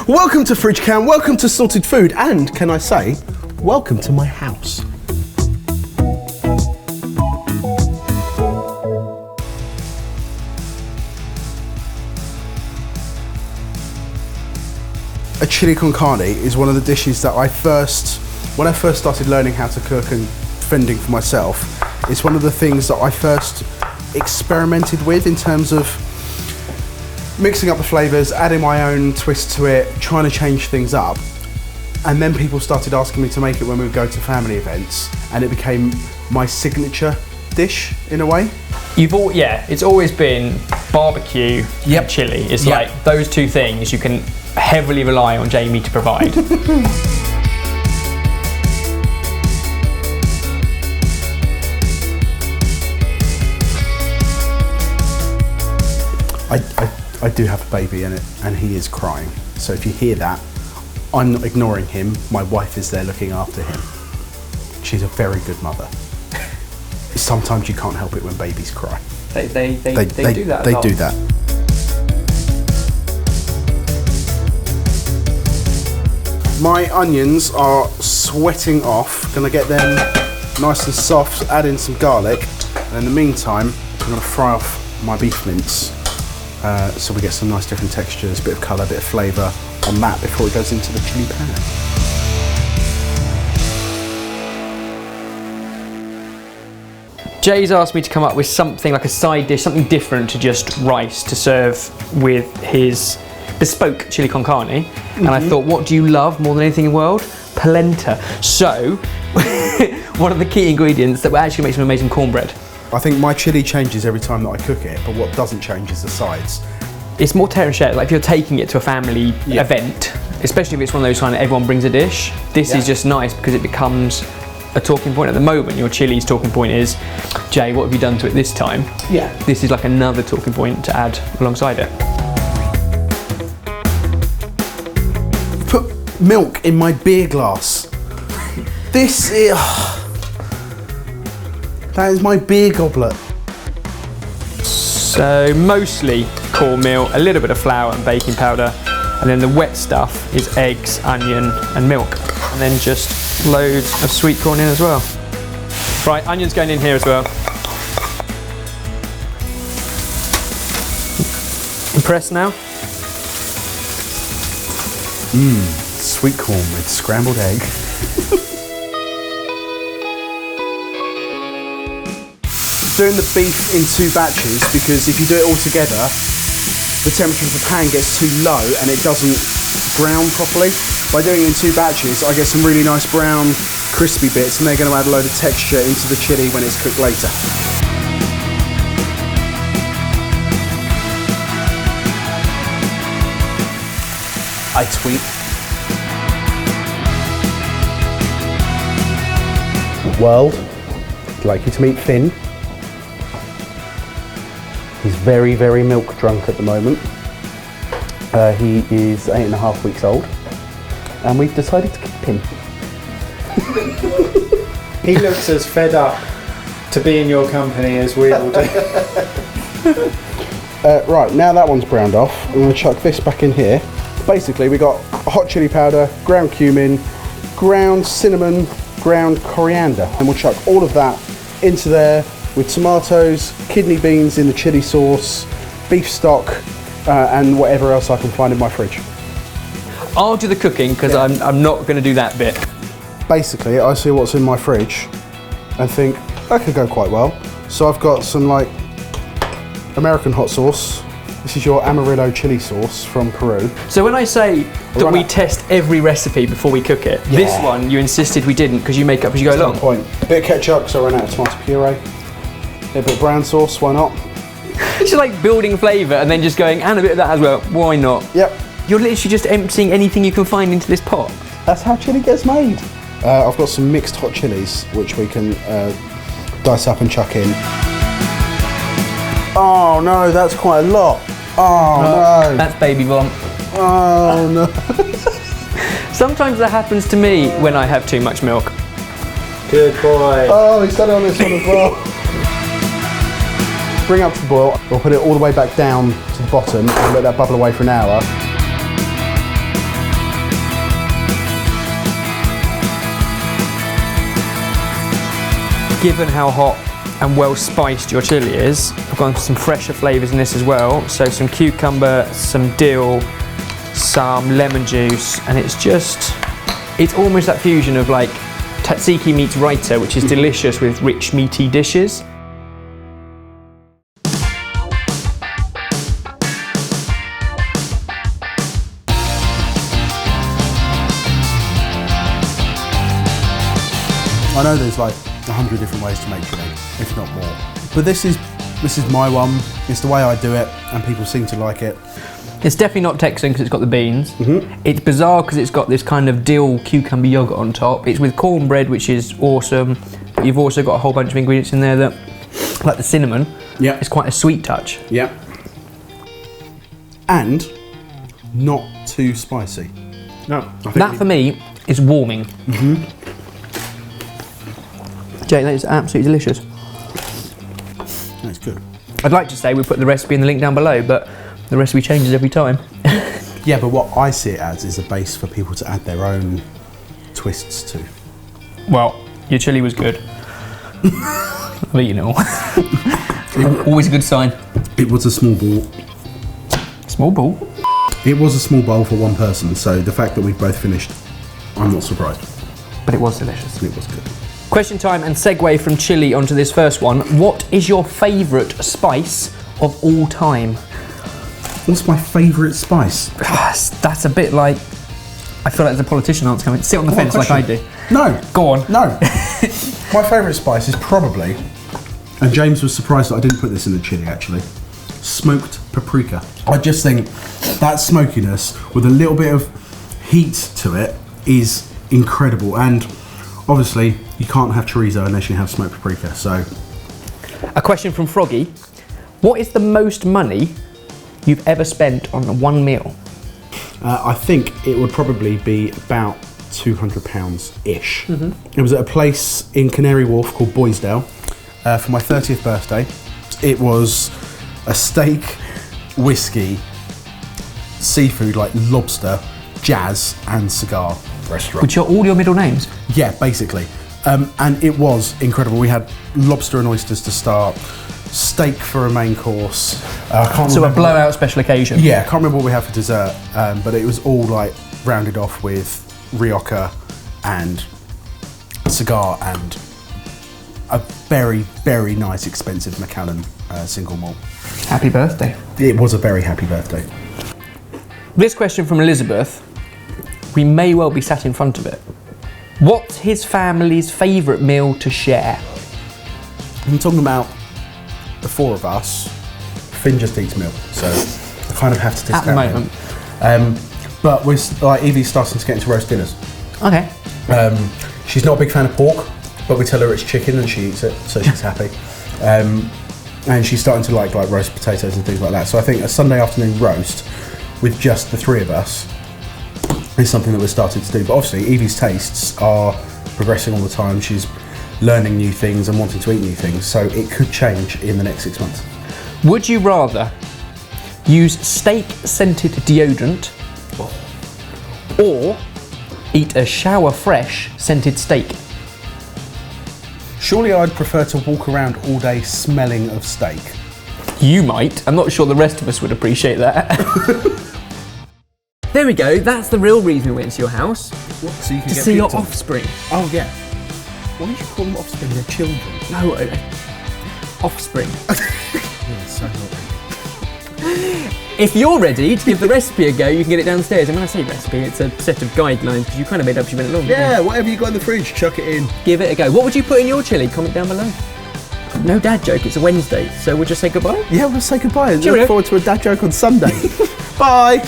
Welcome to Fridge Cam, welcome to Sorted Food, and can I say, welcome to my house. A chili con carne is one of the dishes that when I first started learning how to cook and fending for myself, it's one of the things that I first experimented with in terms of mixing up the flavours, adding my own twist to it, trying to change things up. And then people started asking me to make it when we would go to family events, and it became my signature dish in a way. It's always been barbecue and chili. It's like those two things you can heavily rely on Jamie to provide. I do have a baby in it, and he is crying. So if you hear that, I'm not ignoring him. My wife is there looking after him. She's a very good mother. Sometimes you can't help it when babies cry. They do that. They do that. My onions are sweating off. Gonna get them nice and soft, add in some garlic. And in the meantime, I'm gonna fry off my beef mince. So we get some nice different textures, bit of colour, bit of flavour on that before it goes into the chili pan. Jay's asked me to come up with something like a side dish, something different to just rice to serve with his bespoke chili con carne. And I thought, what do you love more than anything in the world? Polenta. So, one of the key ingredients that will actually make some amazing cornbread. I think my chili changes every time that I cook it, but what doesn't change is the sides. It's more tear and share. Like if you're taking it to a family event, especially if it's one of those kind of everyone brings a dish, this is just nice because it becomes a talking point. At the moment, your chili's talking point is, Jay, what have you done to it this time? Yeah. This is like another talking point to add alongside it. Put milk in my beer glass. This is... that is my beer goblet. So mostly cornmeal, a little bit of flour and baking powder, and then the wet stuff is eggs, onion and milk. And then just loads of sweet corn in as well. Right, onion's going in here as well. Impressed now? Sweet corn with scrambled egg. Doing the beef in 2 batches because if you do it all together, the temperature of the pan gets too low and it doesn't brown properly. By doing it in 2 batches, I get some really nice brown, crispy bits, and they're going to add a load of texture into the chili when it's cooked later. I tweet. World, I'd like you to meet Finn. He's very, very milk drunk at the moment. He is 8.5 weeks old, and we've decided to keep him. He looks as fed up to be in your company as we all do. Right, now that one's browned off, I'm going to chuck this back in here. Basically, we got hot chili powder, ground cumin, ground cinnamon, ground coriander, and we'll chuck all of that into there with tomatoes, kidney beans in the chili sauce, beef stock, and whatever else I can find in my fridge. I'll do the cooking because I'm not going to do that bit. Basically, I see what's in my fridge and think that could go quite well. So I've got some like American hot sauce. This is your Amarillo chili sauce from Peru. So when I say that we test every recipe before we cook it, this one you insisted we didn't because you make up as you go along. Point. A bit of ketchup because I ran out of tomato puree. A bit of brown sauce, why not? It's just like building flavour and then just going, and a bit of that as well, why not? Yep. You're literally just emptying anything you can find into this pot. That's how chili gets made. I've got some mixed hot chilies which we can dice up and chuck in. Oh no, that's quite a lot. Oh no. That's baby vomit. Oh no. Sometimes that happens to me when I have too much milk. Good boy. Oh, he's done it on this one as well. Bring up to the boil. We'll put it all the way back down to the bottom and let that bubble away for an hour. Given how hot and well spiced your chili is, I've gone for some fresher flavours in this as well. So some cucumber, some dill, some lemon juice, and it's almost that fusion of like tzatziki meets raita, which is delicious with rich meaty dishes. I know there's like 100 different ways to make chili, if not more. But this is my one. It's the way I do it, and people seem to like it. It's definitely not Texan because it's got the beans. It's bizarre because it's got this kind of dill cucumber yogurt on top. It's with cornbread, which is awesome. But you've also got a whole bunch of ingredients in there that, like the cinnamon, it's quite a sweet touch. Yeah. And not too spicy. No. That for me is warming. Jake, that is absolutely delicious. That's good. I'd like to say we put the recipe in the link down below, but the recipe changes every time. Yeah, but what I see it as is a base for people to add their own twists to. Well, your chili was good. I've eaten it all. Always a good sign. It was a small bowl. Small bowl? It was a small bowl for one person, so the fact that we both finished, I'm not surprised. But it was delicious. It was good. Question time and segue from chili onto this first one. What is your favourite spice of all time? What's my favourite spice? That's a bit like, I feel like there's a politician answer coming. Sit on the fence like I do. No. Go on. No. My favourite spice is probably, and James was surprised that I didn't put this in the chili actually, smoked paprika. I just think that smokiness with a little bit of heat to it is incredible, and obviously you can't have chorizo unless you have smoked paprika, so. A question from Froggy. What is the most money you've ever spent on one meal? I think it would probably be about £200-ish. It was at a place in Canary Wharf called Boysdale for my 30th birthday. It was a steak, whiskey, seafood like lobster, jazz and cigar restaurant. Which are all your middle names? Yeah, basically. And it was incredible. We had lobster and oysters to start, steak for a main course. I can't So a remember blowout special occasion? Yeah, I can't remember what we had for dessert, but it was all like rounded off with rioja and cigar and a very, very nice expensive Macallan single malt. Happy birthday. It was a very happy birthday. This question from Elizabeth. We may well be sat in front of it. What's his family's favourite meal to share? I'm talking about the four of us. Finn just eats milk, so I kind of have to discount At the moment. But we're like Evie's starting to get into roast dinners. Okay. She's not a big fan of pork, but we tell her it's chicken and she eats it, so she's happy. And she's starting to like roast potatoes and things like that. So I think a Sunday afternoon roast with just the three of us is something that we're starting to do. But obviously Evie's tastes are progressing all the time. She's learning new things and wanting to eat new things, so it could change in the next 6 months. Would you rather use steak-scented deodorant or eat a shower fresh scented steak? Surely I'd prefer to walk around all day smelling of steak. You might. I'm not sure the rest of us would appreciate that. There we go. That's the real reason we went to your house. What? So you can to get see your pizza? offspring. Oh yeah. Why do you call them offspring? They're children. No, offspring. Yeah, so naughty. If you're ready to give the recipe a go, you can get it downstairs. And when I say recipe, it's a set of guidelines because you kind of made up as you went along. Yeah, whatever you got in the fridge, chuck it in. Give it a go. What would you put in your chili? Comment down below. No dad joke, it's a Wednesday, so we'll just say goodbye. Yeah, we'll say goodbye and Cheerio. look forward to a dad joke on Sunday. Bye.